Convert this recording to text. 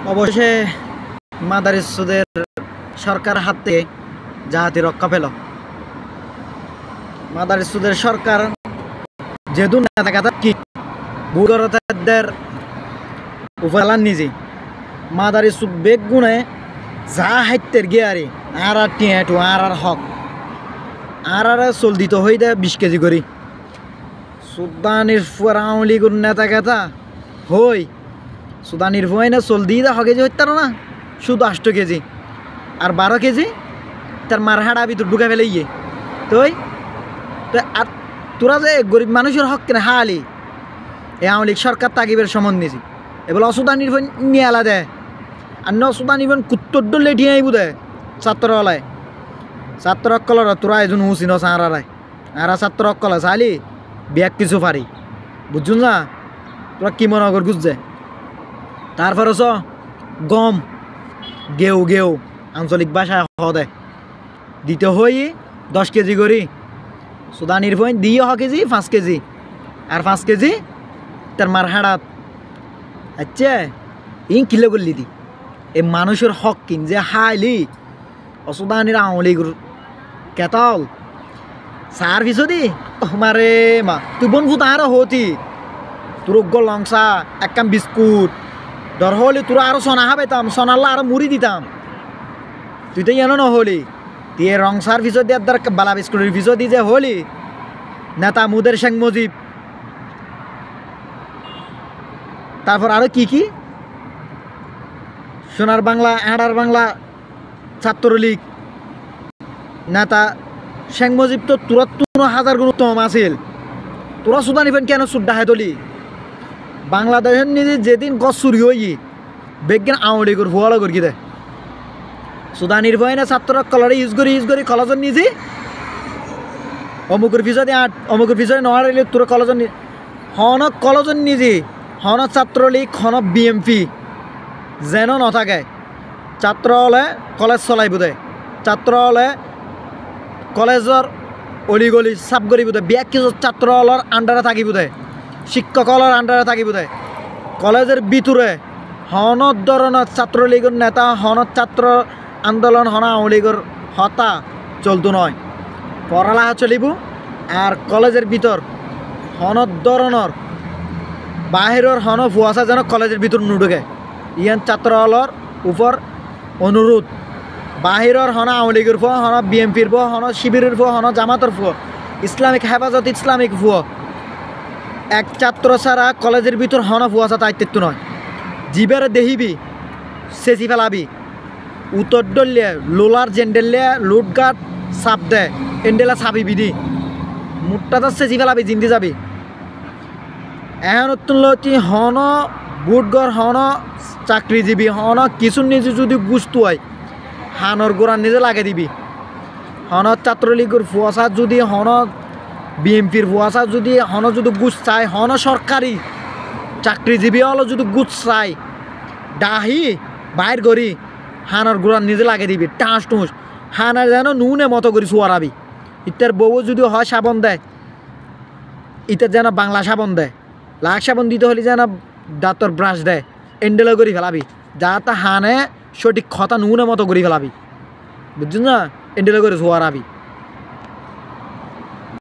অবশেষে মাদারিস সুদের সরকার হাত থেকে জাহাতি রক্ষা পেল। মাদারিস সুদের সরকার যেহেতু নেতা কথা কি বুড়োদের উফালান নিজে মাদারিস সুদ বেগ গুণে যা হাইতের গিয়ারি আর টিয়াটু আর হক আর চল দিত হই দে 20 কেজি করি সুদানির আওয়ামী লীগের নেতা কথা হই সুদানির ভয় না চল দিয়ে দে কেজি হইতার না শুধু 8 কেজি আর 12 কেজি তার মার হাড়া ভিতর ঢুকা ফেলে ইয়ে তুই আর তোরা যে গরিব মানুষের হক কেন হালি এ আওয়ামী লীগ সরকার তাকিবের সমন নিয়েছি এবার অসুদানির ভয় নিয়ে আলা দেয় আর ন সুদানির ভয় কুত্তর ডলে ঠিয়ে আইব দেয় ছাত্রওয়ালায় ছাত্র অকলর তোরা এজন হুসি ন সারারায় আর ছাত্র অকল চালি ব্যাগ কিছু পারি বুঝছুন না তোরা কি মনে কর বুঝছে তারপরে চ গম গেউ আঞ্চলিক ভাষায় দে দিতে হই 10 কেজি করি সুদানির ভয় দিয়ে কেজি 5 কেজি আর 5 কেজি তার মার হাড়াত আচ্ছা ইন কিলো করলি দি এ মানুষের হক কিন যে হাইলি অসুদানির আওয়ামী লীগের কেতল সার পিছু দি মারে মা তুই বোন ফুতা আরো হতি তোর লংসা এক কাম বিস্কুট ধর হলি তোরা আরো সোনা হাবাইতাম সোনাল্লা আরো মুড়ি দিতাম তুই তো জানো নহলি তুই রংসার পিছু দিয়ে বালা বিস্কুটের পিছু দি যে হলি নেতা মুদের শেখ মুজিব তারপর আরো কি সোনার বাংলা আড়ার বাংলা ছাত্রলীগ নেতা শেখ মুজিব তো তোরা 1000 গুণ উত্তম আছিল তোরা সুদানি ফেন কেন সুদ্দা হেতলি বাংলাদেশের নিজে যেদিন গছ চুরি হই বেগেন আওয়ামী লীগের ভুয়ালা করি দে সুদানির ভয় না ছাত্র কলরে ইউজ করি কলেজের নিজে অমুকের পিছনে 8 অমুকের পিছনে 9 তোর কলেজের হন কলেজের নিজে হন ছাত্রলীগ হন বিএমপি যেন নথাকে ছাত্র হলে কলেজ চলাইব দে ছাত্র হলে কলেজের অলিগলি সাফ করিব দে ব্যাগ কিছু ছাত্র হলের আন্ডারে থাকিব দে শিক্ষক হলের আন্ডারে থাকিব দে কলেজের ভিতরে হন ধরনের ছাত্রলীগের নেতা হন ছাত্র আন্দোলন হন আওয়ামী লীগের হতা চলতো নয় পড়ালেখা চলিব আর কলেজের ভিতর হন ধরনের বাহিরের হন ফুয়াশা যেন কলেজের ভিতর নুঢুকে ইয়ান ছাত্র হলের উপর অনুরোধ বাহিরের হন আওয়ামী লীগের ফুয়া হন বিএমপির ফুয়া হন শিবিরের ফুয়া হন জামাতের ফুয়া ইসলামিক হেফাজত ইসলামিক ফুয়া এক ছাত্র ছাড়া কলেজের ভিতর হন ফুয়াশা দায়িত্ব নয় জিবের দেহিবি সেচি ফেলাবি উত্তর ডলিয়ে লোলার জেন্ডেলিয়া লুটগাট চাপ দে এন্ডেলা চাপিবি দি মুটটা সেচি ফেলাবি জিন্দি যাবি এখন তুই হন বুটগর হন চাকরিজীবী হন কিছু নিজে যদি গুছতু হয় হানর গোড়া নিজে লাগে দিবি হন ছাত্রলীগের ফুয়াশা যদি হন বিএমপির ফুয়াশা যদি হন যদি গুছ চাই হন সরকারি চাকরিজীবী হলো যদি গুছ চাই ডাহি বাইর করি হানর গোড়া নিজে লাগে দিবি টাঁস টুস হানার যেন নুনে মতো করি চুয়ারাবি ইতার বউ যদি হয় সাবন দেয় ইতার যেন বাংলা সাবন দেয় লাখ সাবন দিতে হলে যেন দাঁতর ব্রাশ দেয় এন্ডেলা করি ফেলাবি যা তা হানে সঠিক কথা নুনে মতো করি ফেলাবি বুঝছেন না এন্ডেলা করে চুয়ারাবি